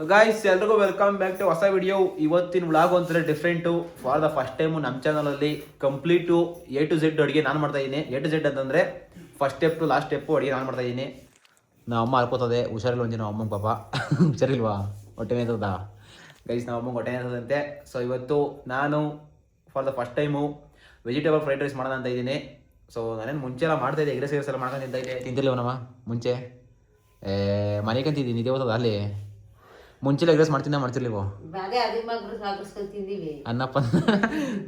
Guys ಎಲ್ರಿಗೂ welcome back to ಹೊಸ video. ಇವತ್ತಿನ ವ್ಲಾಗ್ ಒಂಥರ different. For the first time ನಮ್ಮ ಚಾನಲಲ್ಲಿ ಕಂಪ್ಲೀಟು A to Z ಅಡುಗೆ ನಾನು ಮಾಡ್ತಾ ಇದ್ದೀನಿ. A to Z ಅಂತಂದರೆ first step to last step ಅಡುಗೆ ನಾನು ಮಾಡ್ತಾ ಇದ್ದೀನಿ. ನಮ್ಮ ಅಮ್ಮ ಅಲ್ಕೋತದೆ, ಹುಷಾರಿಲ್ಲ ಒಂದಿನ ಅಮ್ಮಂಗೆ ಪಾಪ ಹುಷಾರಿಲ್ವಾ, ಹೊಟ್ಟೆ ಮೇತದ ಗೈಸ್, ನಮ್ಮ ಅಮ್ಮಂಗೆ ಹೊಟ್ಟೆ ಮೇತದಂತೆ. ಸೊ ಇವತ್ತು ನಾನು for the first time vegetable fried rice ಮಾಡೋಣ ಅಂತ ಇದ್ದೀನಿ. ಸೊ ನಾನೇನು ಮುಂಚೆ ಎಲ್ಲ ಮಾಡ್ತಾಯಿದ್ದೆ, ಎಗ್ ರೈಸ್ ಎಲ್ಲ ಮಾಡ್ಕೊಂಡು ತಿಂತಾಯಿದ್ದೆ. ತಿಂತಿಲ್ಲವನಮ್ಮ ಮುಂಚೆ ಮನೆಗಂತಿದ್ದೀನಿ, ಇದೇ ಹೋದ ಅಲ್ಲಿ ಮುಂಚೆಲ್ಲ ಎಗ್ ರೈಸ್ ಮಾಡ್ತಿರ್ಲಿವೋ ಅನ್ನಪ್ಪ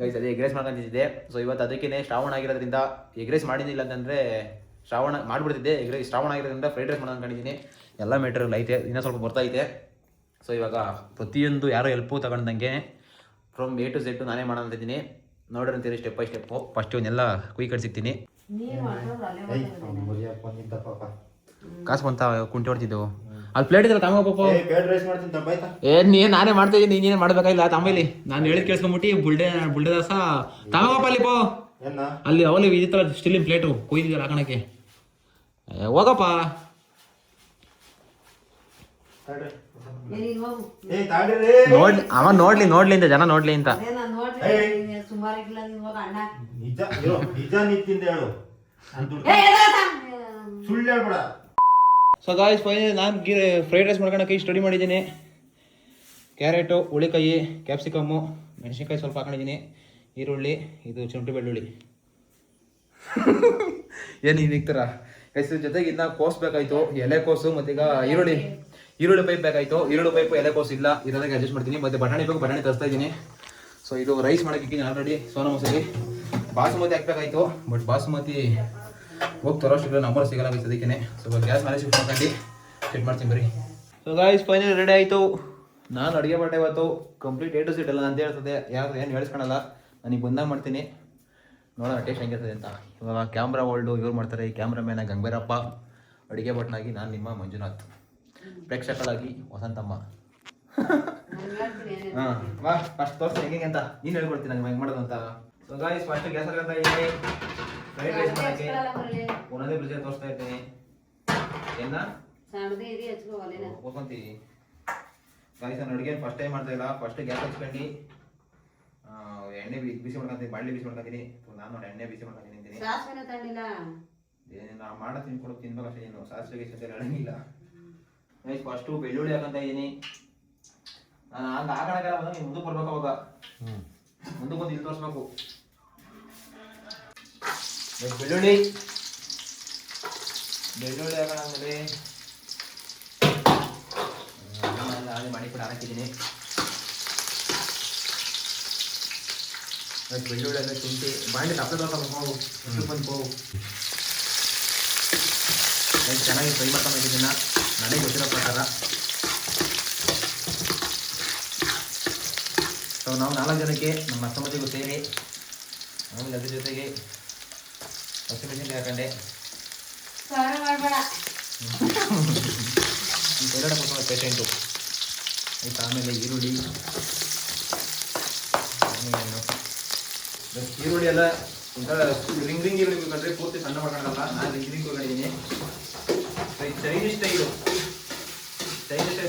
ಗೈಸ್, ಅದೇ ಎಗ್ ರೈಸ್ ಮಾಡ್ಕೊಂತಿದ್ದೆ. ಸೊ ಇವತ್ತು ಅದಕ್ಕೇ ಶ್ರಾವಣ ಆಗಿರೋದ್ರಿಂದ ಎಗ್ ರೈಸ್ ಮಾಡಿದ್ದಿಲ್ಲ ಅಂತಂದರೆ ಶ್ರಾವಣ ಮಾಡಿಬಿಡ್ತಿದ್ದೆ. ಎಗ್ ರೈಸ್ ಶ್ರಾವಣ ಆಗಿರೋದ್ರಿಂದ ಫ್ರೈಡ್ ರೈಸ್ ಮಾಡೋದು ಅಂದ್ಕೊಂಡಿದ್ದೀನಿ. ಎಲ್ಲ ಮೆಟೀರಿಯಲ್ ಐತೆ, ಇನ್ನೂ ಸ್ವಲ್ಪ ಬರ್ತೈತೆ. ಸೊ ಇವಾಗ ಪ್ರತಿಯೊಂದು ಯಾರೋ ಹೆಲ್ಪು ತಗೊಂಡಂಗೆ ಫ್ರಮ್ A to Z ನಾನೇ ಮಾಡೋಣ ಅಂತಿದ್ದೀನಿ. ನೋಡ್ರಿ ಅಂತೀರಿ ಸ್ಟೆಪ್ ಬೈ ಸ್ಟೆಪ್ಪು. ಫಸ್ಟ್ ಇವನ್ನೆಲ್ಲ ಕುಯ್ ಕಟ್ಸಿಕ್ತೀನಿ. ಕಾಸು ಬಂತ ಕುಂಟಿ ಹೊಡ್ತಿದ್ದೆವು ಅಲ್ಲಿ ಪ್ಲೇಟ್ ಇದೆಲ್ಲ ತಗೋಪ್ಪ. ನಾನೇ ಮಾಡ್ತಾ ಇದ್ದೀನಿ, ನೀನೇನು ಮಾಡ್ಬೇಕಾಗಿಲ್ಲ. ತಮ್ಮಲ್ಲಿ ನಾನು ಹೇಳಿದ್ ಕೇಳಿಸ್ಕೊಂಬಿಟ್ಟು ಬುಲ್ಡೆ ದಾಸ ತಗೋಪ್ಪ ಅಲ್ಲಿ ಪೋ. ಅಲ್ಲಿ ಅವಲ್ಲಿ ಇದಿತ್ತಲ್ಲ ಸ್ಟಿಲಿನ ಪ್ಲೇಟು ಕೊಯ್ದಿದ್ದಲ್ಲ ಹಾಕೋಣಕ್ಕೆ, ಹೋಗಪ್ಪ. ನೋಡ್ಲಿ ಅವ ನೋಡ್ಲಿ ಅಂತ ಜನ ನೋಡ್ಲಿ ಅಂತ. ಸೊ ಗಾಯ್ಸ್ ಫೈನಲಿ ನಾನು ಫ್ರೈಡ್ ರೈಸ್ ಮಾಡ್ಕೊಳಕ್ಕೆ ಇಷ್ಟು ರೆಡಿ ಮಾಡಿದ್ದೀನಿ. ಕ್ಯಾರೆಟು, ಹುಳಿಕಾಯಿ, ಕ್ಯಾಪ್ಸಿಕಮ್ಮು, ಮೆಣಸಿನ್ಕಾಯಿ ಸ್ವಲ್ಪ ಹಾಕೊಂಡಿದ್ದೀನಿ, ಈರುಳ್ಳಿ, ಇದು ಶುಂಠಿ ಬೆಳ್ಳುಳ್ಳಿ ಏನು ಹಿಂಗ್ತಾರ ಗೈಸ್. ಜೊತೆಗೆ ಇನ್ನ ಕೋಸು ಬೇಕಾಯ್ತು, ಎಲೆಕೋಸು, ಮತ್ತೀಗ ಈರುಳ್ಳಿ ಪೈಪ್ ಬೇಕಾಯ್ತು. ಈರುಳ್ಳಿ ಪೈಪು ಎಲೆಕೋಸು ಇಲ್ಲ, ಇರೋದಕ್ಕೆ ಅಡ್ಜಸ್ಟ್ ಮಾಡ್ತೀನಿ. ಮತ್ತು ಬಟಾಣಿ ಬೇಕು, ಬಟಾಣಿ ತರಿಸ್ತಾ ಇದ್ದೀನಿ. ಸೊ ಇದು ರೈಸ್ ಮಾಡೋಕ್ಕಿದ್ದೀನಿ ಆಲ್ರೆಡಿ. ಸೋನಾ ಮಸೂರಿ ಬಾಸುಮತಿ ಹಾಕ್ಬೇಕಾಯ್ತು, ಬಟ್ ಬಾಸುಮತಿ ಹೋಗಿ ತರೋಷ್ಟಿಲ್ಲ, ನಂಬರ್ ಸಿಗಲ್ಲ ಗೈಸ್ ಅದಕ್ಕೇ. ಸ್ವಲ್ಪ ಗ್ಯಾಸ್ ಮೇಲೆ ಶಿಫ್ಟ್ ಮಾಡ್ಕೊಂಡು ಸೆಟ್ ಮಾಡ್ತೀನಿ ಬರೀ. ಸೊ ಗಾಯ್ಸ್ ಫೈನಲ್ ರೆಡಿ ಆಯಿತು. ನಾನು ಅಡುಗೆ ಮಾಡೇ ಇವತ್ತು ಕಂಪ್ಲೀಟ್ A to Z ಎಲ್ಲ ಅಂತ ಹೇಳ್ತದೆ, ಯಾರು ಏನು ಹೇಳ್ಸ್ಕೊಳಲ್ಲ, ನನಗೆ ಬಂದಾಗ ಮಾಡ್ತೀನಿ. ನೋಡೋಣ ಟೇಸ್ಟ್ ಹೆಂಗಿರ್ತದೆ ಅಂತ. ಇವಾಗ ಕ್ಯಾಮ್ರಾ ವರ್ಲ್ಡು ಇವ್ರು ಮಾಡ್ತಾರೆ, ಈ ಕ್ಯಾಮ್ರಾಮ್ಯಾನ ಗಂಗಬೇರಪ್ಪ, ಅಡುಗೆ ಭಟ್ನಾಗಿ ನಾನು ನಿಮ್ಮ ಮಂಜುನಾಥ್, ಪ್ರೇಕ್ಷಕರಾಗಿ ವಸಂತಮ್ಮ. ಹಾಂ ವಾ, ಫಸ್ಟ್ ತೋರಿಸ್ತೀನಿ ಹೆಂಗೆ ಅಂತ, ನೀನು ಹೇಳ್ಕೊಡ್ತೀನಿ ನಂಗೆ ಹೆಂಗೆ ಮಾಡೋದು ಅಂತ. ಸೊ ಗಾಯ್ಸ್ ಫಸ್ಟ್ ಗ್ಯಾಸ್ ಹಾಕಂತ ಇದ್ದೀನಿ. ಫ್ರೈಡ್ ರೈಸ್ ಮಾಡೋಕ್ಕೆ ಒಂದೊಂದೇ ಬ್ರಿಜ್ ತೋರಿಸ್ತಾ ಇರ್ತೀನಿ. ಏನ ಹೋಗ್ಕೊಂತೀವಿ ಗಾಯ್ಸ್, ನಾನು ಅಡುಗೆ ಫಸ್ಟ್ ಟೈಮ್ ಮಾಡ್ತಾ ಇಲ್ಲ. ಫಸ್ಟ್ ಗ್ಯಾಸ್ ಹಚ್ಕೊಂಡು ಎಣ್ಣೆ ಬಿಸಿ ಮಾಡ್ಕೊಂತೀನಿ, ಬಾಣಲೆ ಬಿಸಿ ಮಾಡ್ಕೊಂತೀನಿ. ನಾನು ನೋಡಿ ಎಣ್ಣೆ ಬಿಸಿ ಮಾಡ್ಕೊಂತೀನಿ ಅಂತೀನಿ. ನಾವು ಮಾಡೋ ತಿನ್ಕೊಡೋದು ತಿನ್ಬೇಕು ಅಷ್ಟೇ, ನೀನು ಸಾಸಿವೆಗೆ ಸತ್ಯ ಹೇಳಂಗಿಲ್ಲ. ಗೈಸ್ ಫಸ್ಟು ಬೆಳ್ಳುಳ್ಳಿ ಹಾಕಂತ ಇದ್ದೀನಿ. ನಾನು ಹಂಗೆ ಹಾಕೋಣಕ್ಕೆಲ್ಲ ಬಂದಾಗ ನೀನು ಮುಂದಕ್ಕೆ ಬರ್ಬೇಕು, ಅವಾಗ ಮುಂದಕ್ಕೆ ಬಂದು ಇಲ್ಲಿ ತೋರಿಸ್ಬೇಕು. ಬೆಳ್ಳುಳ್ಳಿ ಹಾಕೋಣಂದ್ರೆ ಅದೇ ಮಾಡಿಬಿಟ್ಟು ಹಾಕಿದ್ದೀನಿ. ಬೆಳ್ಳುಳ್ಳಿ ಎಲ್ಲ ಶುಂಠಿ ಬಾಂಡಿ ತಪ್ಪೆ ಹೋಗು ಎಷ್ಟು ಬಂದು ಹೋಗು. ಚೆನ್ನಾಗಿ ಫ್ರೈ ಮಾಡ್ಕೊಂಡಿದ್ದೀನಿ ನನಗೆ ಗೊತ್ತಿರೋ ಪ್ರಕಾರ. ಸೊ ನಾವು 4 ಜನಕ್ಕೆ ನಮ್ಮ ಅಕ್ಕ ಮತ್ತಿಗೂ ಸೇರಿ ಆಮೇಲೆ ಅದ್ರ ಜೊತೆಗೆ ಹಸಿಮೆಣಸಿನ್ಕಾಯಿ ಹಾಕೊಂಡೆ. ಹೊರಗಡೆ ಕೊಡ್ತಾರೆ ಪೇಷೆಂಟು. ಆಯ್ತು, ಆಮೇಲೆ ಈರುಳ್ಳಿ ಎಲ್ಲ ಒಂಥರ ರಿಂಗ್ ಈರುಳ್ಳಿ ಬೇಕಂದ್ರೆ ಪೂರ್ತಿ ಸಣ್ಣ ಮಾಡ್ಕೊಳ್ಳಲ್ಲ, ನಾನು ರಿಂಗ್ ಕೊಡ್ಕೊಂಡಿದ್ದೀನಿ. ಚೈನೀಸ್ ಸ್ಟೈಲ್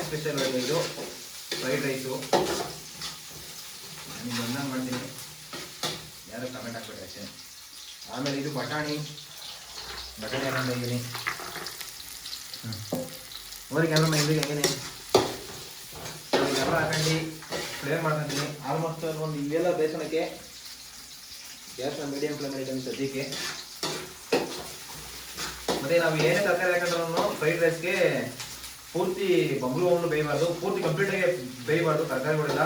ಸ್ಪೆಷಲ್ ಇದು ಫ್ರೈಡ್ ರೈಸು. ನಾನು ಬಂದಂಗೆ ಮಾಡ್ತೀನಿ, ಯಾರು ಕಮೆಂಟ್ ಹಾಕ್ಬೇಡಿ ಅಷ್ಟೇ. ಆಮೇಲೆ ಇದು ಬಟಾಣಿ ಹಾಕೊಂಡಿದ್ದೀನಿ. ನೋಡಿ ಕ್ಯಾಮ್ರಾ ಹಿಂದಿಗೆ ಹೆಂಗೇನೆ ಕ್ಯಾಮ್ರಾ ಹಾಕೊಂಡು ಫ್ಲೇರ್ ಮಾಡ್ಕೊತೀನಿ. ಆಲ್ಮೋಸ್ಟ್ ಒಂದು ಇವೆಲ್ಲ ಬೇಸನಕ್ಕೆ ಗ್ಯಾಸ್ನ ಮೀಡಿಯಂ ಫ್ಲೇಮ್ ಇಟ್ಕೊಂಡು ಸದ್ಯಕ್ಕೆ. ಮತ್ತು ನಾವು ಏನೇ ತರಕಾರಿ ಹಾಕೊಂಡ್ರೂ ಫ್ರೈಡ್ ರೈಸ್ಗೆ ಪೂರ್ತಿ ಬಬ್ಲು ಹಣ್ಣು ಬೇಯಬಾರ್ದು, ಪೂರ್ತಿ ಕಂಪ್ಲೀಟಾಗಿ ಬೇಯಬಾರ್ದು. ತರಕಾರಿಗಳೆಲ್ಲ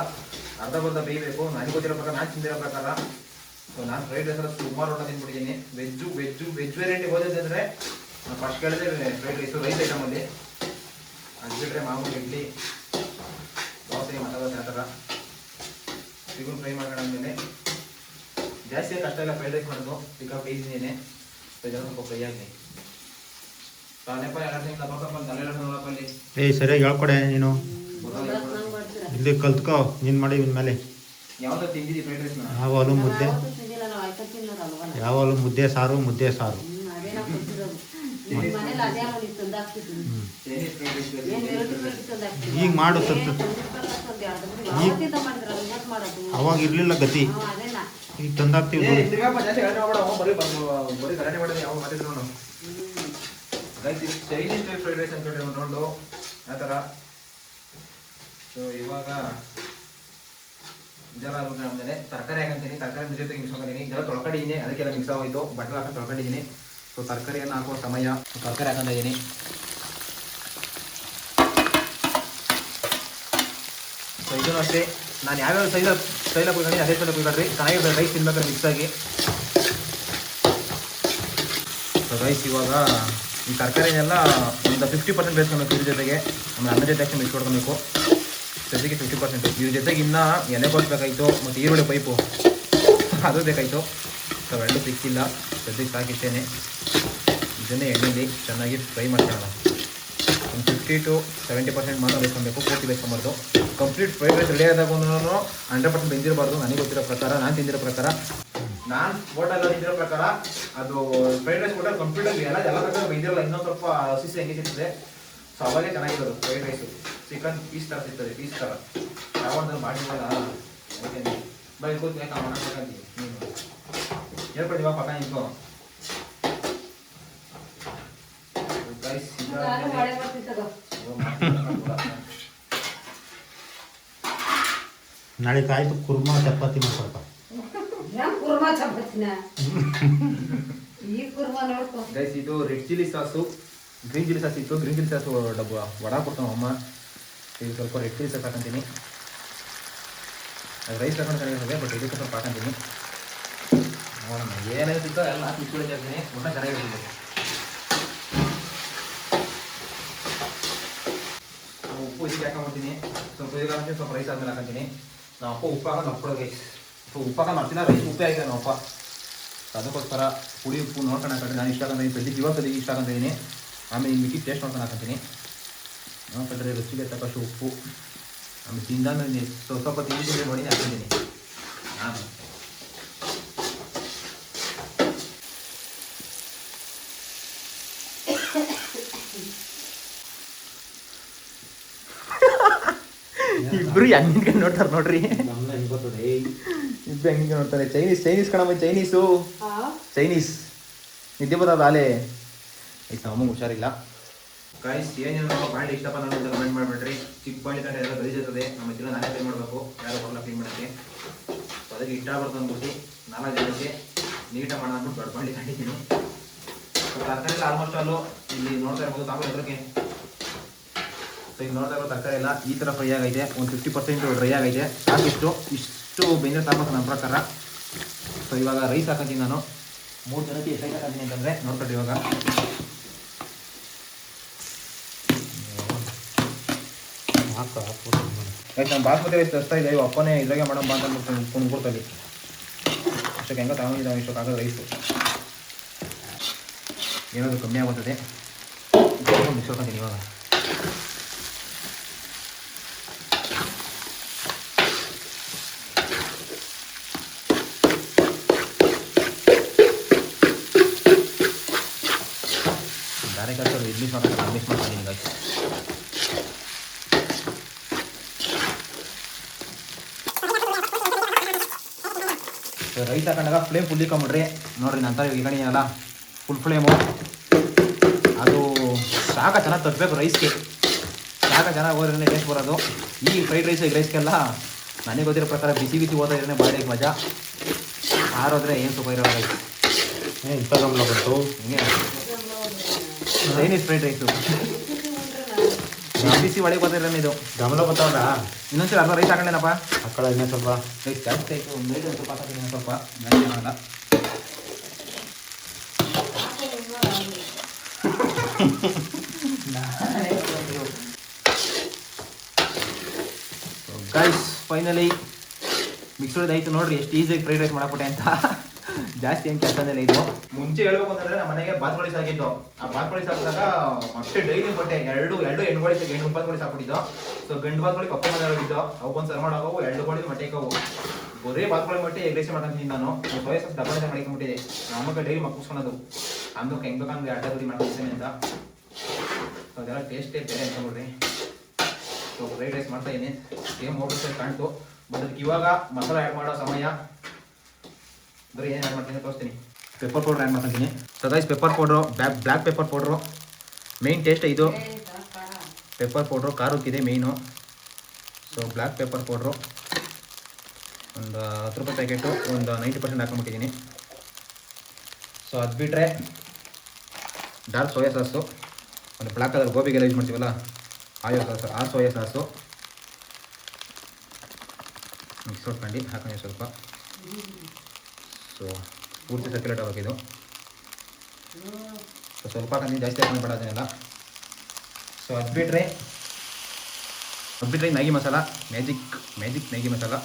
ಅರ್ಧ ಬೇಯಬೇಕು. ನನಗೆ ಗೊತ್ತಿರೋ ಪ್ರಕಾರ, ನಾನು ತಿಂದಿರೋ ಪ್ರಕಾರ. ಸೊ ನಾನು ಫ್ರೈಡ್ ರೈಸ್ ಎಲ್ಲ ಸುಮಾರು ಊಟ ತಿಂದ್ಬಿಟ್ಟಿದ್ದೀನಿ. ವೆಜ್ ವೆರೈಟಿ ಹೋದಿದೆ ಅಂದರೆ ನಾನು ಫಸ್ಟ್ ಕೇಳಿದೆ ಫ್ರೈಡ್ ರೈಸ್ ಐಟಮಲ್ಲಿ. ಅದು ಬಿಟ್ಟರೆ ಮಾಮೂಲಿ ಇಡ್ಲಿ, ದೋಸೆ, ಮಸಾಲೆ ಆ ಥರ ಚಿಕನ್ ಫ್ರೈ ಮಾಡ್ಕೊಂಡಾದ್ಮೇಲೆ ಜಾಸ್ತಿ ಕಷ್ಟ ಇಲ್ಲ ಫ್ರೈಡ್ ರೈಸ್ ಮಾಡೋದು. ಚಿಕನ್ ಬೇಯಿಸಿದ್ದೀನಿ, ಸ್ವಲ್ಪ ಫ್ರೈ ಆಗಲಿ. ಸರಿಯಾಗಿ ಹೇಳ್ಕೊಡೆ ನೀನು, ಇಲ್ಲಿ ಕಲ್ತ್ಕೋ ನೀನು ಮಾಡಿ ಇನ್ಮೇಲೆ. ಯಾವಾಗಲೂ ಮುದ್ದೆ ಸಾರು ಮನೇಲಿ ಅದೇ ನೋಡಿ ತಂದಾಕ್ತಿದ್ದೀನಿ. ಚೈನೀಸ್ ಫ್ರೈಡ್ ರೈಸ್ ಬೇಕು. ಏನ್ ವೆರೈಟಿ ವೆರೈಟಿ ತಂದಾಕ್ತೀನಿ. ಈಗ ಮಾಡು ಏ, ಸ್ವಲ್ಪ. ತಂದಿರ್ಬೇಕಂತ ಯಾವ್ದಾದ್ರು ಅವತ್ತಿಂದ ಮಾಡಿದ್ರಲ್ಲ, ಇವತ್ತು ಮಾಡೋದು. ಅವಾಗ ಇರ್ಲಿಲ್ಲ ಗತಿ, ಅದೇನಾ. ಈಗ ತಂದಾಕ್ತಿವಿ ಏ, ನೋಡಿ. ತಿರ್ಗಾಪ ಜಾಸ್ತಿ ಗಲಾಟೆ ಮಾಡ್ಬೇಡ, ಅವ್ನು ಬರೀ ಗಲಾಟೆ ಮಾಡಿದ್ರೆ ಯಾವ ಮಾತಿದ್ರು ನಾನು. ಗೈಸ್ ಇದು ಚೈನೀಸ್ ಟೈಪ್ ಫ್ರೈಡ್ ರೈಸ್ ಅಂತ ಹೇಳಿ ನೋಡು ಆ ಥರ. ಸೊ ಇವಾಗ ಇದೆಲ್ಲ ಆಮೇಲೆ ತರಕಾರಿ ಹಾಕಂತೀನಿ, ತರಕಾರಿ ಜೊತೆಗೆ ಮಿಕ್ಸ್ ಹಾಕಿದ್ದೀನಿ. ಇದೆಲ್ಲ ತೊಳ್ಕೊಂಡಿದ್ದೀನಿ, ಅದಕ್ಕೆಲ್ಲ ಮಿಕ್ಸ್ ಆಗೋಯ್ತು, ಬಟ್ಲು ಹಾಕೊಂಡು ತೊಳ್ಕೊಂಡಿದ್ದೀನಿ. ಸೊ ತರಕಾರಿಯನ್ನು ಹಾಕುವ ಸಮಯ. ತರಕಾರಿ ಹಾಕೊಂತ ಇದ್ದೀನಿ. ಸೊ ಇದೂ ಅಷ್ಟೇ, ನಾನು ಯಾವ್ಯಾವ ಸ್ಟೈಲ ಕುಯ್ಕೊಂಡು ಅದೇ ಸ್ಟೈಲ ಕುಯ್ಕೊಳ್ರಿ, ಚೆನ್ನಾಗಿರ್ತದೆ ರೈಸ್ ತಿನ್ಬೇಕಾದ್ರೆ ಮಿಕ್ಸ್ ಆಗಿ. ಸೊ ರೈಸ್ ಇವಾಗ ಈ ತರಕಾರಿನೆಲ್ಲ ಒಂದು 50% ಬೇಯಿಸ್ಕೊಬೇಕು ಇದ್ರ ಜೊತೆಗೆ, ಆಮೇಲೆ ಅನ್ನ ಜೊತೆ ಅಷ್ಟೇ ಮಿಕ್ಸ್ ಮಾಡ್ಕೊಬೇಕು. ಜೊತೆಗೆ 50%. ಇದ್ರ ಜೊತೆಗೆ ಇನ್ನೂ ಎಲೆಕೋಸು ಬೇಕಾಯಿತು, ಮತ್ತು ಈರುಳ್ಳಿ ಪೈಪು ಅದು ಬೇಕಾಯಿತು. ಸೊ ಎರಡು ಸಿಕ್ಕಿಲ್ಲ, ಜೊತೆಗೆ ಸಾಕಿಷ್ಟೇನೆ. ಇದನ್ನೇ ಎಣ್ಣೆಲಿ ಚೆನ್ನಾಗಿ ಫ್ರೈ ಮಾಡ್ಕೊಳ್ಳೋಣ. ಒಂದು 50 to 70% ಮಾತ್ರ ಬೇಯಿಸ್ಕೊಬೇಕು, ಪೂರ್ತಿ ಬೇಯಿಸ್ಕೊಬಾರ್ದು. ಕಂಪ್ಲೀಟ್ ಫ್ರೈಡ್ ರೈಸ್ ರೆಡಿ ಆದಾಗ 100% ಬೆಂದಿರಬಾರ್ದು. ನನಗೆ ಗೊತ್ತಿರೋ ಪ್ರಕಾರ, ನಾನು ತಿಂದಿರೋ ಪ್ರಕಾರ, ನಾನು ಹೋಟೆಲ್ ತಿಂದಿರೋ ಪ್ರಕಾರ ಅದು ಫ್ರೈಡ್ ರೈಸ್ ಹೋಟೆಲ್ ಕಂಪ್ಲೀಟಾಗಿ ಎಲ್ಲ ಪ್ರಕಾರ ಬೆಂದಿರಲ್ಲ, ಇನ್ನೊಂದು ಸ್ವಲ್ಪ ಹಸಿ ಹೆಂಗೆ ಸಿಗ್ತದೆ. ಸೊ ಅವಾಗೇ ಚೆನ್ನಾಗಿರೋದು ಫ್ರೈಡ್ ರೈಸು. ಚಿಕನ್ ಪೀಸ್ ಥರ ಸಿಗ್ತದೆ, ಪೀಸ್ ಥರ ಯಾವಾಗ ಮಾಡಿದ್ವಲ್ಲ ಅದಕ್ಕೆ ಬೈ ಕೂತು ಯಾಕೆ ಮಾಡ್ಬೇಕಂತೀವಿ ನೀನು ಹೇಳ್ಕೊಡ್ತೀವ ಪಕ್ಕ ನಿಂತ್ಕೊ. ನಾನು ಮಳೆ ಬರ್ತಿತ್ತದು. ನಾಳೆ ಕಾಯ್ತು ಕುರ್ಮಾ ಚಪಾತಿ ಮಾಡ್ಕೊಡ್ಪ. ಹೆಂಗ್ ಕುರ್ಮಾ ಚಪಾತಿನ? ಈ ಕುರ್ಮಾ ನೋಡ್ಕೊ. ಗೈಸ್ ಇದು red chilli sauce, green chilli sauce ಇತ್ತು. ಗ್ರೀನ್ ಚಿಲ್ಲಿ ಸಾಸು ಡಬ್ಬ ವಡಾ ಕೊಡ್ತಾವ ಅಮ್ಮ. ಈಗ ಸ್ವಲ್ಪ ರೆಡ್ ಚಿಲ್ಲಿ ಸಾಸ್ ಹಾಕೊಂತೀನಿ. ರೈಸ್ ಹಾಕೊಂಡು ಚೆನ್ನಾಗಿರ್ತದೆ, ಬಟ್ ಇದಕ್ಕೆ ಸ್ವಲ್ಪ ಹಾಕೊಂತೀನಿ. ನೋಡೋಣ ಏನೇನು ಸಿಗ್ತೋ ಎಲ್ಲ ಹಾಕಿ ಜಾಸ್ತಿನಿ, ಊಟ ಚೆನ್ನಾಗಿರ್ತದೆ. ಉಪ್ಪು ಇದಕ್ಕೆ ಹಾಕೊಂಡ್ಬಿಡ್ತೀನಿ. ಸ್ವಲ್ಪ ಇದಕ್ಕೆ ಹಾಕ್ತೀನಿ, ಸ್ವಲ್ಪ ರೈಸ್ ಆದ್ಮೇಲೆ ಹಾಕೊಂತೀನಿ. ನಮ್ಮ ಅಪ್ಪ ಉಪ್ಪು ಹಾಕೊಂಡು ಹಾಕ್ಬಿಡೋದು ಗೈಸ್. ಸೊ ಉಪ್ಪು ಹಾಕೊಂಡು ಮಾಡ್ತೀನಿ, ರೈಸ್ ಉಪ್ಪೇ ಹಾಕಿದೆ ನಮ್ಮ ಅಪ್ಪ. ಅದಕ್ಕೋಸ್ಕರ ಪುಡಿ ಉಪ್ಪು ನೋಡ್ಕೊಂಡು ಹಾಕೊಂಡ್ರೆ ನಾನು ಇಷ್ಟ ಹಾಕೊಂತೀನಿ. ಸದ್ಯಕ್ಕೆ ಇವತ್ತು ಇಷ್ಟ ಹಾಕೊಂತಿದ್ದೀನಿ. ಆಮೇಲೆ ಇನ್ನು ಮಿಕ್ಕಿ ಟೇಸ್ಟ್ ನೋಡ್ಕೊಂಡು ಹಾಕೊಂತೀನಿ. ನೋಡ್ಕೊಂಡ್ರೆ ರುಚಿಗೆ ತಕ್ಕಷ್ಟು ಉಪ್ಪು. ಆಮೇಲೆ ತಿಂದಾದ್ಮೇಲೆ ಸ್ವಲ್ಪ ತಿಂದಿದ್ದೀನಿ ನೋಡಿ ಹಾಕಿದ್ದೀನಿ ನಾನು. ಇಬ್ರು ಹೆಂಗೆ ನೋಡ್ತಾರೆ ನೋಡ್ರಿ, ಇಬ್ರು ಹೆಂಗೆ ನೋಡ್ತಾರೆ. ಚೈನೀಸ್ ಕಣಮ್ಮ, ಚೈನೀಸ್ ನಿದ್ದೆ ಬರೋದು ಆಲೆ ಈಗ ನಮಗೆ ಹುಷಾರಿಲ್ಲ. ಗಾಯ್ಸ್ ಏನೇನು ನಮ್ಮ ಬಾಂಡ್ ಇಷ್ಟಪ್ಪ ಅನ್ನೋದು ಕಮೆಂಟ್ ಮಾಡಿಬಿಡ್ರಿ. ಚಿಕ್ಕ ಬಾಂಡ್ ಕಂಡು ಎಲ್ಲ ಗಲೀಜಿರ್ತದೆ, ನಮ್ಮ ಇದನ್ನ ನಾನೇ ಕ್ಲೀನ್ ಮಾಡಬೇಕು, ಯಾರು ಬರಲ್ಲ ಕ್ಲೀನ್ ಮಾಡೋಕ್ಕೆ. ಸೊ ಅದಕ್ಕೆ ಇಷ್ಟ ಬರ್ತದೆ ಅಂದ್ಬಿಟ್ಟು 4 ಜನಕ್ಕೆ ನೀಟಾಗಿ ಮಾಡೋಣ ಅಂದ್ಬಿಟ್ಟು ದೊಡ್ಡ ಬಾಂಡಿ ಕಂಡಿದ್ದೀನಿ. ಸೊ ತರಕಾರಿ ಎಲ್ಲ ಆಲ್ಮೋಸ್ಟ್ ಅಲ್ಲೂ ಇಲ್ಲಿ ನೋಡ್ತಾ ಇರ್ಬೋದು ತಾವು ಎದ್ರಿಗೆ. ಸೊ ಈಗ ನೋಡ್ತಾ ಇರೋ ತರಕಾರಿ ಎಲ್ಲ ಈ ಥರ ಫ್ರೈ ಆಗೈತೆ, ಒಂದು 50% ಡ್ರೈ ಆಗೈತೆ. ಇಷ್ಟು ಬೆಂದರೆ ಸಾಕು ನಮ್ಮ ಪ್ರಕಾರ. ಸೊ ಇವಾಗ ರೈಸ್ ಹಾಕೊಂತೀನಿ ನಾನು. 3 ಜನಕ್ಕೆ ಎಷ್ಟು ಹಾಕೊಂತೀನಿ ಅಂತಂದರೆ ನೋಡ್ಕೊಳ್ರಿ ಇವಾಗ. ಯಾಕೆ ನಾನು ಬಾಸ್ಮತಿ ರೈಸ್ ತರಿಸ್ತಾ ಇದ್ದೆ, ಇವು ಅಪ್ಪನೇ ಇದ್ರಾಗೆ ಮಾಡೋಣ ಅಂತ ಕುಂದ್ಬಿಡ್ತಲ್ಲಿ. ಅಷ್ಟಕ್ಕೆ ಹೆಂಗೆ ತಗೊಂಡಿದ್ದಾವೆ ಇಷ್ಟಕ್ಕಾಗೋ ರೈಸು. ಏನಾದರೂ ಕಮ್ಮಿ ಆಗುತ್ತದೆ, ಮಿಕ್ಸ್ ಮಾಡ್ಕೊತೀನಿ ಇವಾಗ. ಬೇರೆ ಕೆಲಸ ಇಡ್ಲಿ ಮಾಡ್ಕೊಂಡು ಮಿಕ್ಸ್ ಮಾಡ್ತೀನಿ ಈಗ. ರೈಸ್ ಹಾಕೊಂಡಾಗ ಫ್ಲೇಮ್ ಫುಲ್ ಇಕ್ಕೊಂಬಿಡ್ರಿ. ನೋಡಿರಿ ನಂತರ ಇಗಣಿಯಲ್ಲ ಫುಲ್ ಫ್ಲೇಮು. ಅದು ಶಾಖ ಚೆನ್ನಾಗಿ ತಟ್ಟಬೇಕು ರೈಸ್ಗೆ. ಶಾಖ ಚೆನ್ನಾಗಿ ಹೋದ್ರೆ ಟೇಸ್ಟ್ ಬರೋದು. ಈ ಫ್ರೈಡ್ ರೈಸ್, ಎಗ್ ರೈಸ್ಗೆಲ್ಲ ನನಗೆ ಗೊತ್ತಿರೋ ಪ್ರಕಾರ ಬಿಸಿ ಓದಾ ಇದ್ರೆ ಬಾಡಿಗೆ ಮಜಾ. ಆರೋದ್ರೆ ಏನು ಸುಖ ಇರೋ ರೈಸ್. ಇನ್ಸ್ಟಾಗ್ರಾಮ್లో ಬಂತು ಹಿಂಗೆ ಚೈನೀಸ್ ಫ್ರೈಡ್ ರೈಸು ಬಿಸಿ ಒಳಗೆ ಬಂದಿರೋ ಇದು ಗಮಲ ಬರ್ತಾವಲ್ಲ. ಇನ್ನೊಂದ್ಸಲ ಅರ್ಧ ರೈಸ್ ಹಾಕೊಂಡೇನಪ್ಪ. ಅಕ್ಕಳ ಇನ್ನೂ ಸ್ವಲ್ಪ ರೈಸ್ ಜಾಸ್ತಿ ಆಯಿತು, ಒಂದು ರೈಸ್ ಸ್ವಲ್ಪ ಹಾಕಿದ್ದೀನಿ, ಇನ್ನೂ ಸ್ವಲ್ಪ ಜಾಸ್ತಿ ಆಗಲ್ಲ. ಗೈಸ್ ಫೈನಲಿ ಮಿಕ್ಸ್ಡ್ ಆಯಿತು. ನೋಡ್ರಿ ಎಷ್ಟು ಈಸಿಯಾಗಿ ಫ್ರೈಡ್ ರೈಸ್ ಮಾಡಕ್ಬಿಟ್ಟೆ ಅಂತ. ಜಾಸ್ತಿ ಏನು ಕೆಲಸನೇ ಇದು. ಮುಂಚೆ ಹೇಳ್ಬೇಕು ಅಂತಂದ್ರೆ ನಮ್ಮ ಮನೆಗೆ ಬಾತ್ಕೋಳಿ ಸಾಕಿದ್ದು. ಆ ಬಾತ್ಕೋಳಿ ಸಾಕಿದಾಗ ಅಷ್ಟೇ ಡೈಲಿ ಕೊಟ್ಟೆ ಎರಡು ಹೆಣ್ಣು ಬಾತ್ಕೋಳಿ ಸಾಕ್ಬಿಟ್ಟಿದ್ದು. ಸೊ ಗಂಡು ಬಾತ್ಕೋಳಿ ಕಪ್ಪು ಮನೆ ಹೋಗಿದ್ದು, ಅವಕ್ಕೊಂದು ಸರ್ ಮಾಡೋವು 2 ಕೋಳಿ ಮೊಟ್ಟೆಕವು. ಬರೀ ಬಾತ್ಕೋಳಿ ಮೊಟ್ಟೆ ಎಗ್ ರೈಸ್ ಮಾಡ್ಕೊಂತೀನಿ ನಾನು. ಸೋಯಾ ಸಾಸ್ ಡಬ್ಬ ಮಾಡ್ಕೊಂಬಿಟ್ಟಿದೆ. ನಮಗೆ ಡೈಲಿ ಮಕ್ಕಿಸ್ಕೊಳೋದು. ಅಂದಕ್ಕೆ ಹೆಂಗೆ ಬೇಕಂಗೆ ಅಡ್ಡ ಬದಿ ಮಾಡ್ಕೊಳ್ತೇನೆ ಅಂತ. ಸೊ ಅದೆಲ್ಲ ಟೇಸ್ಟೇ ಬೇರೆ ಅಂತ ನೋಡ್ರಿ. ಸೊ ಫ್ರೈಡ್ ರೈಸ್ ಮಾಡ್ತಾ ಇದ್ದೀನಿ. ಸೇಮ್ ಹೋಗುತ್ತೆ ಕಾಣ್ತು, ಬಟ್ ಅದಕ್ಕೆ ಇವಾಗ ಮಸಾಲ ಆ್ಯಡ್ ಮಾಡೋ ಸಮಯ. ಬರೀ ಏನು ಆ್ಯಡ್ ಮಾಡ್ತೀನಿ ತೋರಿಸ್ತೀನಿ. ಪೆಪ್ಪರ್ ಪೌಡ್ರ್ ಆ್ಯಡ್ ಮಾಡ್ತೀನಿ. So guys pepper powder, black pepper powder main taste ಇದು. ಪೆಪ್ಪರ್ ಪೌಡ್ರು ಖಾರಕ್ಕಿದೆ ಮೇಯ್ನು. ಸೊ ಬ್ಲ್ಯಾಕ್ ಪೆಪ್ಪರ್ ಪೌಡ್ರು ಒಂದು 10 ರೂಪಾಯಿ ಪ್ಯಾಕೆಟು ಒಂದು 90% ಹಾಕೊಂಡ್ಬಿಟ್ಟಿದ್ದೀನಿ. ಸೊ ಅದು ಬಿಟ್ಟರೆ ಡಾರ್ಕ್ ಸೋಯಾ ಸಾಸು, ಒಂದು ಬ್ಲ್ಯಾಕ್ ಕಲರ್ ಗೋಬಿಗೆಲ್ಲ ಯೂಸ್ ಮಾಡ್ತೀವಲ್ಲ ಆ ಸೋಯಾ ಸಾಸು ಮಿಕ್ಸ್ ಮಾಡ್ಕೊಂಡು ಹಾಕೊಂಡು ಸ್ವಲ್ಪ. ಸೊ ಪೂರ್ತಿ ಸರ್ಕ್ಯುಲೇಟ್ ಆಗೋಕಿದು. ಸೊ ಸ್ವಲ್ಪ ಹಾಕೊಂಡು ಜಾಸ್ತಿ ಹಾಕೊಂಡು ಬೇಡೋದನ್ನೆಲ್ಲ. ಸೊ ಅದು ಬಿಟ್ಟರೆ Maggi masala, magic Maggi masala.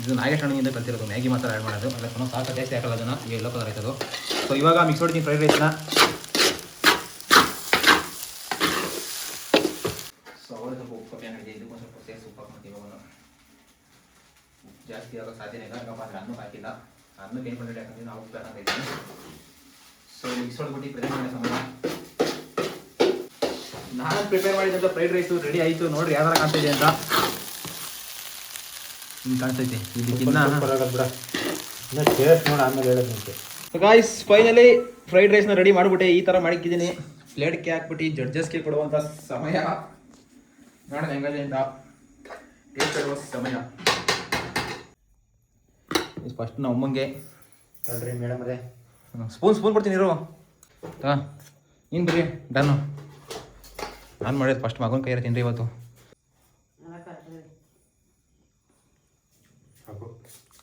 ಇದು ನಾಗೇಶ್ ಅಣ್ಣನಿಂದ ಕಲ್ತಿರೋದು ಮ್ಯಾಗಿ ಮಸಾಲ ಆ್ಯಡ್ ಮಾಡೋದು. ಎಲ್ಲ ಸ್ವಲ್ಪ ಸಾಕು, ಜಾಸ್ತಿ ಹಾಕಲ್ಲ ಅದನ್ನು, ಎಲ್ಲೋ ಕಲರ್ ಆಯ್ತದು. ಸೊ ಇವಾಗ ಮಿಕ್ಸ್ ಮಾಡ್ತೀನಿ ಫ್ರೈಡ್ ರೈಸ್ನ. ಸೊ ಅವಳು ಸ್ವಲ್ಪ ಉಪ್ಪು ಕಮ್ಮಿ ಆಗಿದೆ, ಇದಕ್ಕೂ ಸ್ವಲ್ಪ ಸೇರಿಸಿ ಉಪ್ಪು ಹಾಕ್ತೀವಿ. ಇವಾಗ ಉಪ್ಪು ಜಾಸ್ತಿ ಆಗೋ ಸಾಧ್ಯನೇ ಇಲ್ಲ, ಯಾಕಪ್ಪ ಅಂದರೆ ಅನ್ನಕ್ಕೆ ಹಾಕಿಲ್ಲ. ಅನ್ನಕ್ಕೆ ಏನು ಬಂದರೆ ಯಾಕಂದರೆ ನಾವು ಉಪ್ಪು ಹಾಕಿದ್ದೀನಿ. ಸೊ ಮಿಕ್ಸ್ ಹೊಡ್ಬಿಟ್ಟು ಪ್ರೆಸೆಂಟ್ ಮಾಡೋ ಸಮಯ. ನಾನು ಪ್ರಿಪೇರ್ ಮಾಡಿದಂಥ ಫ್ರೈಡ್ ರೈಸು ರೆಡಿ ಆಯಿತು. ನೋಡಿರಿ ಯಾವ ಥರ ಕಾಣ್ತಾಯಿದೆ ಅಂತ. ಹಿಂಗೆ ಕಾಣಿಸ್ತೈತೆ ಇದಕ್ಕಿನ್ನ ಟೇಸ್ಟ್ ನೋಡಿ ಆಮೇಲೆ ಹೇಳೋದಂತೆ. ಗಾಯ್ಸ್ ಫೈನಲಿ ಫ್ರೈಡ್ ರೈಸ್ನ ರೆಡಿ ಮಾಡಿಬಿಟ್ಟೆ. ಈ ಥರ ಮಾಡಿಕ್ಕಿದ್ದೀನಿ. ಪ್ಲೇಟ್ಗೆ ಹಾಕ್ಬಿಟ್ಟು ಜಡ್ಜಸ್ಗೆ ಕೊಡುವಂಥ ಸಮಯ. ನೋಡೋಣ ಹೆಂಗಿದೆ ಅಂತ. ಟೇಸ್ಟ್ ಕೊಡುವ ಸಮಯ. ಫಸ್ಟ್ ನಾವು ಅಮ್ಮಂಗೆ ತಡ್ರಿ ಮೇಡಮ್ ಅದೇ ಸ್ಪೂನ್ ಕೊಡ್ತೀನಿ ಇರು. ಹಾಂ ನೀನು ಬರ್ರಿ ಡನ್ನು. ನಾನು ಮಾಡೋದು ಫಸ್ಟ್ ಮಗನ ಕೈ ತಿನ್ರಿ ಇವತ್ತು.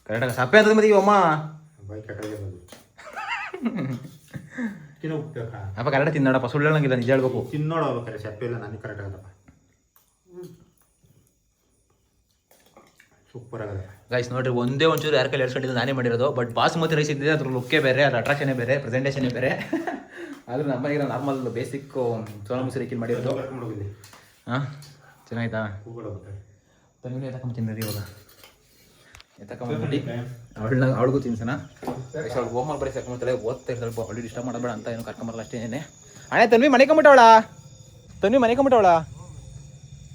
ಕರೆಕ್ಟಾಗಿ ಸಪ್ಪೆ ಅಂತದ ಮದಿ ಅಮ್ಮ ಅಪ್ಪ ಕರೆಕ್ಟಾಗಿ ತಿನ್ನೋಡಪ್ಪ, ಸುಳ್ಳು ಹೇಳಂಗಿಲ್ಲ, ನಿಜ ಹೇಳ್ಬೇಕು. ತಿನ್ನೋಡು ಕರೆ ಸಪ್ಪೆ ಇಲ್ಲ, ನನಗೆ ಕರೆಕ್ಟ್ ಆಗದಪ್ಪ. ಸೂಪರ್ ಆಗದ ಗೈಸ್ ನೋಡ್ರಿ, ಒಂದೇ ಒಂಚೂರು ಯಾರ ಕೈಲಿ ಎಳ್ಸ್ಕೊಂಡಿದ್ದು ನಾನೇ ಮಾಡಿರೋದು. ಬಟ್ ಬಾಸುಮತಿ ರೈಸ್ ಇದ್ದಿದೆ, ಅದ್ರ ಲುಕ್ಕೇ ಬೇರೆ, ಅದ್ರ ಅಟ್ರಾಕ್ಷನೇ ಬೇರೆ, ಪ್ರೆಸೆಂಟೇಷನೇ ಬೇರೆ. ಆದ್ರೆ ನಮ್ಮನೆಗೆ ನಾರ್ಮಲ್ ಬೇಸಿಕ್ ಸೋನಾ ಮಸೂರಿ ಅಕ್ಕಿ ಮಾಡಿರೋದು. ಹಾಂ ಚೆನ್ನಾಯ್ತಾ? ತಂಗಿ ಎತ್ತಕೊಂಬತ್ತೀನಿ ರೀ ಇವಾಗ. ಎತ್ತಕೊಂಬಿಟ್ಟು ಅವಳಿಗೂ ತಿನ್ಸೋಣ. ಅವಳು ಹೋಮ್ವರ್ಕ್ ಬರೀ ಸಾಕೊಂಬಿಡ್ತಾಳೆ, ಓದ್ತಾ ಇರ್ತಾಳೆ. ಅವಳು ಡಿಸ್ಟರ್ಬ್ ಮಾಡಬೇಡ ಅಂತ ಏನು ಕರ್ಕೊಂಬರಲ್ಲ ಅಷ್ಟೇನೆ. ಅಣ್ಣ ತನ್ವಿ ಮನೆಕೊಂಬಿಟ್ಟವಳ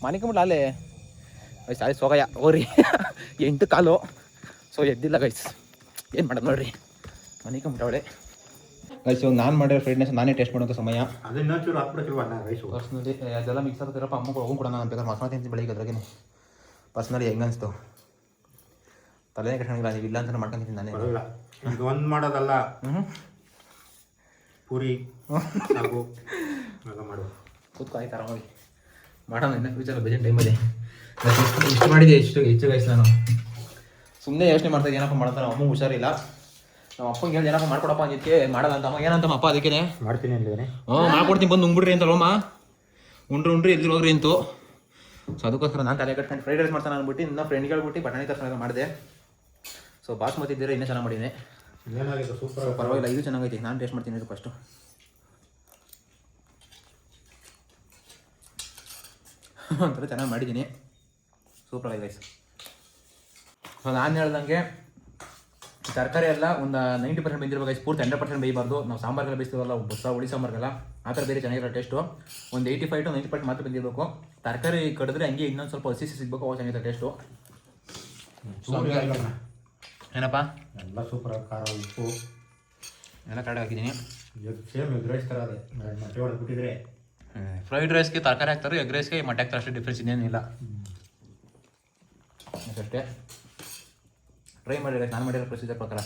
ಮನೆಕೊಂಬಿಟ್ಟ ಅಲ್ಲೇ. ಗೈಸ್ ಅದೇ ಸೋಗಯ್ಯ ಹೋಗ್ರಿ 8 ಕಾಲು. ಸೊ ಎದ್ದಿಲ್ಲ ಗೈಸ್, ಏನು ಮಾಡೋದು ನೋಡ್ರಿ, ಮನೆಕೊಂಬಿಟ್ಟವಳೆ. ಗೈಸ್ ಇವಾಗ ನಾನು ಮಾಡಿರೋ ಫ್ರೈಡ್ ರೈಸ್ ನಾನೇ ಟೇಸ್ಟ್ ಮಾಡೋಂಥ ಸಮಯ. ಪರ್ಸ್ನಲಿ ಅದೆಲ್ಲ ಮಿಕ್ಸ್ ಆಗ್ತಿರಪ್ಪ. ಅಮ್ಮಗೆ ಹೋಗಿ ಕೊಡೋಣ, ನಾನು ಬೇಕಾದ್ರೆ ಮಸಾಲೆ ತಿಂತೀನಿ ಬೆಳಿಗ್ಗೆ. ಅದ್ರಾಗೆ ಪರ್ಸ್ನಲಿ ಹೆಂಗೆ ಅನಿಸ್ತು? ತಲೆನೇ ಕಟ್ಕೊಂಡಿಲ್ಲ, ನೀವು ಇಲ್ಲ ಅಂತ ಮಾಡ್ಕೊಂತೀನಿ ನಾನೇ. ಈಗ ಒಂದು ಮಾಡೋದಲ್ಲ, ಪೂರಿ ಮಾಡು ಕೂತ್ಕೊ ಆಯ್ತು ಆರಾಮಾಗಿ ಮಾಡೋಣ. ಇನ್ನು ಫ್ಯೂಚರ್ ಬಜೆಟ್ ಟೈಮಲ್ಲಿ ಇಷ್ಟು ಮಾಡಿದೆ, ಹೆಚ್ಚು ಗೈಸ್. ನಾನು ಸುಮ್ಮನೆ ಯೋಚನೆ ಮಾಡ್ತಾಯಿದ್ದೆ ಏನಪ್ಪ ಮಾಡ್ತಾನೆ. ಅಮ್ಮ ಹುಷಾರಿಲ್ಲ, ನಮ್ಮ ಅಪ್ಪಂಗೆ ಹೇಳಿ ಏನಪ್ಪ ಮಾಡ್ಕೊಡಪ್ಪ ಅಂದಿದ್ದಕ್ಕೆ ಮಾಡಲ್ಲ ಅಂತ. ಅಮ್ಮ ಏನಂತಮ್ಮ ಅಪ್ಪ ಅದಕ್ಕೆ ಮಾಡ್ತೀನಿ ಅಂದಿದ್ದಾನೆ. ಮಾಡ್ಕೊಡ್ತೀನಿ, ಬಂದು ಉಂಗ್ಬಿಡ್ರಿ ಅಂತಲ್ವಮ್ಮ. ಉಂಡ್ರಿ ಎಲ್ಲಿ ಹೋಗ್ರಿ ಅಂತು. ಸೊ ಅದಕ್ಕೋಸ್ಕರ ನಾನು ತಲೆ ಕಟ್ಕೊಂಡು ಫ್ರೈಡ್ ರೈಸ್ ಮಾಡ್ತಾನೆ ಅಂದ್ಬಿಟ್ಟು ಇನ್ನು ಫ್ರೆಂಡ್ಗೆ ಹೇಳ್ಬಿಟ್ಟು ಬಟಾಣಿ ತರ್ಸೋಣ ಮಾಡಿದೆ. ಸೊ ಬಾಸ್ಮತಿ ಇದ್ದರೆ ಇನ್ನೂ ಚೆನ್ನಾಗಿ ಮಾಡಿದ್ದೀನಿ. ಏನಾಗಿದೆ ಸೂಪರ್, ಪರವಾಗಿಲ್ಲ, ಇದು ಚೆನ್ನಾಗೈತಿ. ನಾನು ಟೇಸ್ಟ್ ಮಾಡ್ತೀನಿ ಇದು ಫಸ್ಟು. ಒಂಥರ ಚೆನ್ನಾಗಿ ಮಾಡಿದ್ದೀನಿ, ಸೂಪರ್ ಆಗಿದೆ ಗೈಸ್. ಸೊ ನಾನು ಹೇಳ್ದಂಗೆ ತರಕಾರಿ ಎಲ್ಲ ಒಂದು 90% ಬೆಂದಿರ್ಬೇಕು ಗೈಸ್, ಪೂರ್ತಿ 100% ಬೇಯಬಾರ್ದು. ನಾವು ಸಾಂಬಾರ್ಗೆಲ್ಲ ಬೇಯಿಸ್ತೀವಲ್ಲ, ಬಸ್ಸ ಹುಳಿ ಸಾಂಬಾರ್ಗೆಲ್ಲ ಆ ಥರ ಬೇರೆ ಚೆನ್ನಾಗಿರೋ ಟೇಸ್ಟು. ಒಂದು 85 to 90% ಮಾತ್ರ ಬೆಂದಿರಬೇಕು. ತರಕಾರಿ ಕಡಿದ್ರೆ ಹಂಗೆ ಇನ್ನೊಂದು ಸ್ವಲ್ಪ ಹಸಿ ಸಿಗಬೇಕು, ಅವಾಗ ಚೆನ್ನಾಗಿರೋ ಟೇಸ್ಟು. ಏನಪ್ಪ ಎಲ್ಲ ಸೂಪರ್. ಖಾರ ಉಪ್ಪು ಎಲ್ಲ ಕಡೆ ಹಾಕಿದ್ದೀನಿ. ಸೇಮ್ ಎಗ್ ರೈಸ್ ಥರ ಅದೇ ಮೊಟ್ಟೆ ಹೊಡೆದ್ಬಿಟ್ಟಿದ್ರೆ. ಫ್ರೈಡ್ ರೈಸ್ಗೆ ತರಕಾರಿ ಹಾಕ್ತಾರೆ, ಎಗ್ ರೈಸ್ಗೆ ಮೊಟ್ಟೆ ಹಾಕ್ತಾರೆ, ಅಷ್ಟೇ ಡಿಫ್ರೆನ್ಸ್ ಇನ್ನೇನಿಲ್ಲ. ಅಷ್ಟೇ ಟ್ರೈ ಮಾಡಿದ್ರೆ ನಾನು ಮಾಡಿರೋ ಪ್ರೊಸೀಜರ್ ಪ್ರಕಾರ.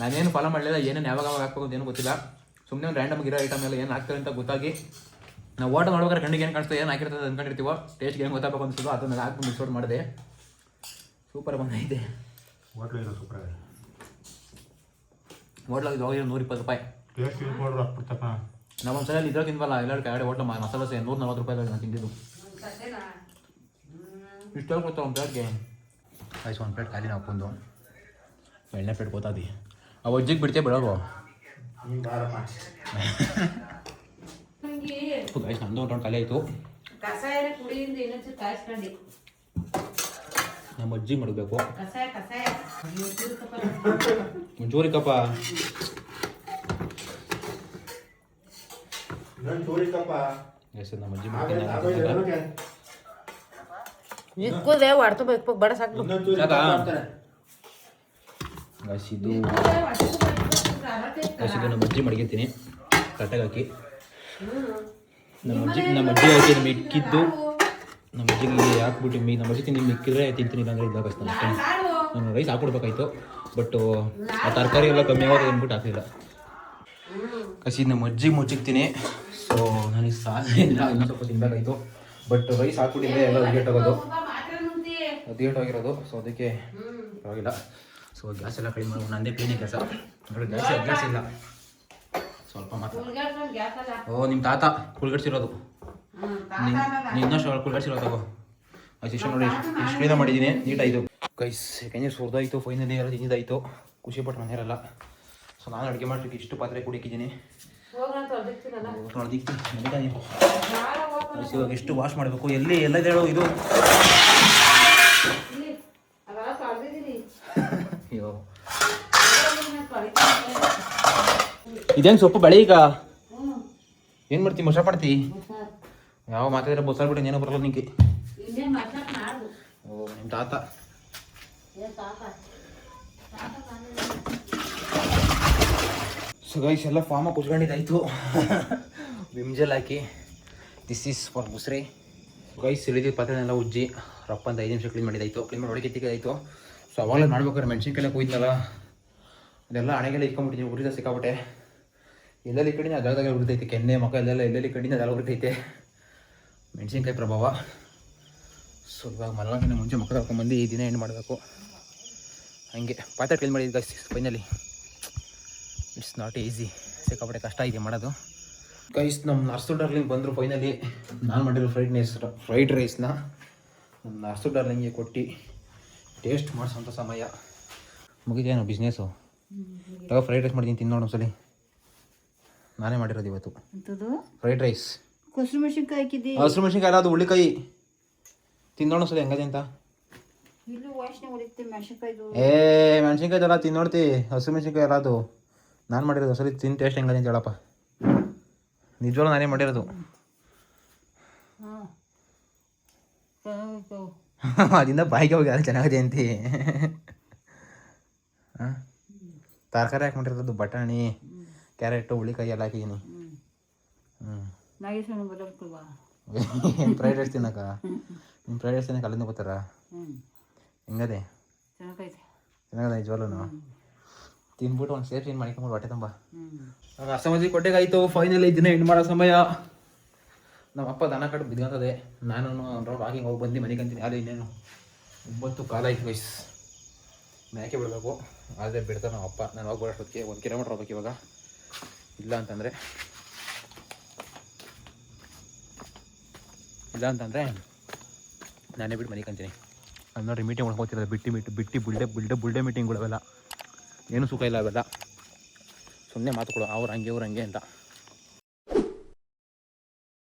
ನಾನೇನು ಫಾಲೋ ಮಾಡಲಿಲ್ಲ, ಏನೇನು ಯಾವಾಗ ಹಾಕ್ಬೇಕು ಅಂತ ಏನೂ ಗೊತ್ತಿಲ್ಲ. ಸುಮ್ಮನೆ ಒಂದು ರ್ಯಾಂಡಮ್ ಇರೋ ಐಟಮ್ ಎಲ್ಲ ಏನು ಹಾಕ್ತಾರೆ ಅಂತ ಗೊತ್ತಾಗಿ ನಾವು ಓಟ ನೋಡ್ಬೇಕಾದ್ರೆ ಕಣ್ಣಿಗೆ ಏನು ಕಾಣಿಸ್ತೋ, ಏನು ಹಾಕಿರ್ತದೆ ಅಂದ್ಕೊಂಡಿರ್ತೀವೋ, ಟೇಸ್ಟ್ಗೆ ಏನು ಗೊತ್ತಾಗಬೇಕು ಅನಿಸ್ತದೋ ಅದನ್ನ ಹಾಕಿ ಮಿಕ್ಸ್ ಮಾಡಿದೆ. ಸೂಪರ್ ಬಂದೈತೆ. ಹೋಟ್ಲಿಗೆ ಸೂಪರ್ ಆಗಿದೆ. ಹೋಟ್ಲಾಗ ಹೋಗಿ 120 ರೂಪಾಯಿ. ಟೇಸ್ಟ್ ಪೌಡ್ರ್ ಹಾಕ್ಬಿಡ್ತಕ್ಕ. ನಾವು ಒಂದು ಸಲ ಇದ್ರಾಗ ತಿನ್ವಲ್ಲ, ಎಲ್ಲರೂ ಕೆಳಗಡೆ ಹೋಟ್ಲ ಮಸಾಲ ದೋಸೆ 140 ರೂಪಾಯಿ ನಾನು ತಿಂದಿದ್ದು. ಇಷ್ಟು ಗೊತ್ತಾ ಒಂದು ಪ್ಲೇಟ್ಗೆ? ಆಯ್ತು, ಒಂದು ಪ್ಲೇಟ್ ಖಾಲಿ ನಾವು ಹಾಕೊಂಡು 2ನೇ ಪ್ಲೇಟ್ ಗೊತ್ತಾದಿ. ಆ ಒಜ್ಜಿಗೆ ಬಿಡ್ತೇ ಬಿಡೋರು. ಗೈಸ್ ನಂದು ಒಂದು ಖಾಲಿ ಆಯಿತು. ಕಷಾಯ ಕುಡಿಯಿಂದ ಇನ್ನೊಂಚೂರು ಕಾಯಿಸ್ಕೊಂಡು ನಮ್ಮ ಅಜ್ಜಿ ಮಾಡಬೇಕು ಕಸಾಯ ಕಸಾಯ ಮುಂಚೂರಿ ಕಪ್ಪ ನಾನು ತೋರಿಕಪ್ಪ ಹೆಸರು ನಮ್ಮ ಅಜ್ಜಿ ಮಾಡ್ತೀನಿ ಇಕ್ಕುದೆ ವಾಡ್ತಬೇಕು ಬಡ ಸಾಕು ಹಸಿದು ನಮ್ಮ ಅಜ್ಜಿ ಮಡಗಿರ್ತೀನಿ ಕರೆಕ್ಟಾಗಿ ಹಾಕಿ ನಮ್ಮ ಅಜ್ಜಿ ಹಾಕಿ ಮಿಕ್ಕಿದ್ದು ನಮ್ಮ ಅಜ್ಜಿಗೆ ಹಾಕ್ಬಿಟ್ಟು ನಮ್ಮ ಅಜ್ಜಿ ತಿಂದು ಮಿಕ್ಕಿದ್ರೆ ತಿಂತೀನಿ ಇಲ್ಲಾಂದ್ರೆ ಇದ್ದಾಗ ಅಷ್ಟೇ ನಾನು ರೈಸ್ ಹಾಕ್ಬಿಡ್ಬೇಕಾಯ್ತು ಬಟ್ ಆ ತರಕಾರಿ ಎಲ್ಲ ಕಮ್ಮಿ ಆಗೋದು ಅಂದ್ಬಿಟ್ಟು ಹಾಕಲಿಲ್ಲ ಕಸಿ ನಮ್ಮ ಅಜ್ಜಿಗೆ ಮುಚ್ಚಿಕ್ತೀನಿ ಸೊ ನನಗೆ ಸಾಲಿಲ್ಲ ಇನ್ನೂ ಸ್ವಲ್ಪ ತಿನ್ಬೇಕಾಯ್ತು ಬಟ್ ರೈಸ್ ಹಾಕ್ಬಿಟ್ಟಿದ್ರೆ ಎಲ್ಲ ಉದ್ಗೇಟಾಗೋದು ಉದ್ಗೇಟಾಗಿರೋದು ಸೊ ಅದಕ್ಕೆ ಪರವಾಗಿಲ್ಲ ಸೊ ಗ್ಯಾಸ್ ಎಲ್ಲ ಕಡಿಮೆ ಮಾಡಿ ನಂದೇ ಕ್ಲೀನಿಂಗ್ ಕೆಲಸ ನೋಡಿ ಗ್ಯಾಸ್ ಇಲ್ಲ ಸ್ವಲ್ಪ ಮಾತ್ರ ಓ ನಿಮ್ಮ ತಾತ ಕುಳ್ಗಡ್ಸಿರೋದು ಇನ್ನಷ್ಟು ಕುಳ್ಗಡ್ಸಿರೋ ತಗೋ ಇಷ್ಟು ನೋಡಿ ಇಷ್ಟು ಕ್ಲೀನ ಮಾಡಿದ್ದೀನಿ ನೀಟಾಯಿತು ಕೈಸ್ ಯಾಕೆಂದ್ರೆ ಸುರಿದಾಯಿತು ಫೈನಲಿ ಎಲ್ಲ ತಿಂದಿದ್ದಾಯಿತು ಖುಷಿ ಪಟ್ಟು ಮನೆಯಲ್ಲ ಸೊ ನಾನು ಅಡುಗೆ ಮಾಡ್ಲಿಕ್ಕೆ ಇಷ್ಟು ಪಾತ್ರೆ ಕುಡಿಕಿದ್ದೀನಿ ಇವಾಗ ಎಷ್ಟು ವಾಶ್ ಮಾಡಬೇಕು ಎಲ್ಲಿ ಎಲ್ಲ ಹೇಳೋ ಇದು ಅಯ್ಯೋ ಇದೇನು ಸೊಪ್ಪು ಬೆಳೆ ಈಗ ಏನು ಮಾಡ್ತಿ ಮೊಸ ಮಾಡ್ತಿ ಯಾವ ಮಾತಾಡಿದ್ರೆ ಬೊಸಾಡ್ಬಿಟ್ಟು ಏನೋ ಬರಲ್ಲ ನಿಂಗೆ ಓ ನಿಮ್ಮ ತಾತ ಸೊ ಗೈಸ್ ಎಲ್ಲ ಫಾರ್ಮಾಗಿ ಕುಚ್ಕೊಂಡಿದ್ದಾಯಿತು ವಿಮ್ಜಲ್ ಹಾಕಿ ದಿಸ್ ಈಸ್ ಫಾರ್ ಮುಸ್ರೆ ಗೈಸ್ ಇಳಿದಿದ್ದ ಪಾತ್ರೆನೆಲ್ಲ ಉಜ್ಜಿ ರಪ್ಪ ಅಂತ 5 ನಿಮಿಷ ಕ್ಲೀನ್ ಮಾಡಿದ್ದಾಯಿತು ಕ್ಲೀನ್ ಮಾಡಿ ಒಳಗೆ ಎತ್ತಿದ್ದಾಯಿತು ಸೊ ಅವಾಗಲೇ ಮಾಡ್ಬೇಕಾದ್ರೆ ಮೆಣಸಿನ್ಕಾಯಿ ಕೊಯ್ದಲ್ಲ ಅದೆಲ್ಲ ಹಣೆಗೆಲ್ಲ ಇಟ್ಕೊಂಡ್ಬಿಟ್ಟಿದ್ದೀನಿ ಉರಿದ ಸಿಕ್ಕಾಬಿಟ್ಟೆ ಎಲ್ಲೆಲ್ಲಿ ಕಡಿನ ಜಾಗದಾಗ ಉರಿತೈತೆ ಕೆನ್ನೆ ಮಕ್ಕ ಎಲ್ಲೆಲ್ಲಿ ಕಡಿನ ಅದೆಲ್ಲ ಉರಿತೈತೆ ಮೆಣಸಿನ್ಕಾಯಿ ಪ್ರಭಾವ ಸೊ ಇವಾಗ ಮಲಗಿನ ಮುಂಚೆ ಮಕ್ಕ ಹಾಕೊಂಡ್ಬಂದು ಈ ದಿನ ಏನು ಮಾಡಬೇಕು ಹಂಗೆ ಪಾತ್ರೆ ಕ್ಲೀನ್ ಮಾಡಿದ್ದು guys finally it's not easy ಸಿಕ್ಕಾಪಟ್ಟೆ ಕಷ್ಟ ಇದೆ ಮಾಡೋದು ಗೈಸ್ ನಮ್ಮ ನರ್ಸು ಡಾರ್ಲಿಂಗ್ ಬಂದರು ಫೈನಲಿ ನಾನು ಮಾಡಿರೋ ಫ್ರೈಡ್ ರೈಸ್ನ ನಮ್ಮ ನರ್ಸು ಡಾರ್ಲಿಂಗ್ಗೆ ಕೊಟ್ಟು ಟೇಸ್ಟ್ ಮಾಡಿಸೋಂಥ ಸಮಯ ಮುಗಿದೇನೋ ಬಿಸ್ನೆಸ್ಸು ಇವಾಗ ಫ್ರೈಡ್ ರೈಸ್ ಮಾಡಿದ್ದೀನಿ ತಿನ್ನೋಣ ಒಂದ್ಸಲಿ ನಾನೇ ಮಾಡಿರೋದು ಇವತ್ತು ಫ್ರೈಡ್ ರೈಸ್ ಹಸಿರು ಮೆಣಸಿನ್ಕಾಯಿ ಹಾಕಿದ್ದಿ ಹಸಿರು ಮೆಣಸಿನ್ಕಾಯಿ ಅಲ್ಲ ಅದು ಹುಳ್ಳಿಕಾಯಿ ತಿನ್ನೋಣ ಒಂದ್ಸಲಿ ಹೆಂಗದೆ ಅಂತ ಇಲ್ಲೂ ವಾಸನೆ ಹೊಡಿತೆ ಮೆಣಸಿನ್ಕಾಯ್ದು ಮೆಣಸಿನ್ಕಾಯಿ ಎಲ್ಲ ತಿನ್ನೋಡ್ತಿ ಹಸಿರು ಮೆಣಸಿನ್ಕಾಯಿ ಅಲ್ಲ ಅದು ನಾನು ಮಾಡಿರೋದು ಒಂದ್ಸಲಿ ತಿಂದು ಟೇಸ್ಟ್ ಹೆಂಗದೆ ಅಂತ ಹೇಳಪ್ಪ ನಿಜವಾಗ್ಲೂ ನಾನೇ ಮಾಡಿರೋದು ಅದಿಂದ ಬಾಯಿಗೆ ಹೋಗಿ ಅದು ಚೆನ್ನಾಗಿದೆ ಅಂತಿ ಹಾಂ ತರಕಾರಿ ಹಾಕಿ ಮಾಡಿರೋದು ಬಟಾಣಿ ಕ್ಯಾರೆಟು ಹುಳಿಕಾಯಿ ಎಲ್ಲ ಹಾಕಿದ್ದೀನಿ ಏನು ಫ್ರೈಡ್ ರೈಸ್ ತಿನ್ನಕ ನಿಮ್ಮ ಫ್ರೈಡ್ ರೈಸ್ ತಿನ್ನಕ್ಕೆ ಅಲ್ಲಿಂದ ಬರ್ತಾರ ಹೆಂಗದೆ ಚೆನ್ನಾಗದ ನಿಜವಾಗ್ಲೂ ತಿನ್ಬಿಟ್ಟು ಒಂದು ಸೇಫ್ ಏನು ಮಾಡ್ಕೊಂಬಿಟ್ಟು ಹೊಟ್ಟೆ ತುಂಬ ಅಸಮಜಿ ಕೊಟ್ಟೆಗಾಯ್ತು ಫೈನಲಿ ದಿನ ಎಂಡ್ ಮಾಡೋ ಸಮಯ ನಮ್ಮ ಅಪ್ಪ ದನ ಕಟ್ಟು ಬಿದ್ಕೊಂತದೆ ನಾನು ರೌಂಡ್ ವಾಕಿಂಗ್ ಹೋಗಿ ಬಂದು ಮನೆಗೆ ಅಂತೀನಿ ಅದು ಇನ್ನೇನು 9 ಕಾಲ ಆಯ್ತು ವಯಸ್ ಮೇಕೆ ಬಿಡಬೇಕು ಆದರೆ ಬಿಡ್ತಾರೆ ನಮ್ಮ ಅಪ್ಪ ನಾನು ಹೋಗಿ ಬರೋಷ್ಟೊತ್ತಿಗೆ 1 ಕಿಲೋಮೀಟ್ರ್ ಹೋಗ್ಬೇಕು ಇವಾಗ ಇಲ್ಲ ಅಂತಂದರೆ ನಾನೇ ಬಿಟ್ಟು ಮನೆಗೆ ಅಂತೀನಿ ಅದು ನೋಡ್ರಿ ಮೀಟಿಂಗ್ ಒಳಗೆ ಹೋಗ್ತಿರೋದು ಬಿಟ್ಟು ಬುಲ್ಡೆ ಮೀಟಿಂಗ್ಗಳು ಅವೆಲ್ಲ ಏನೂ ಸುಖ ಇಲ್ಲ ಅವೆಲ್ಲ ಸುಮ್ಮನೆ ಮಾತುಗಳು ಅವ್ರು ಹಂಗೆ ಅಂತ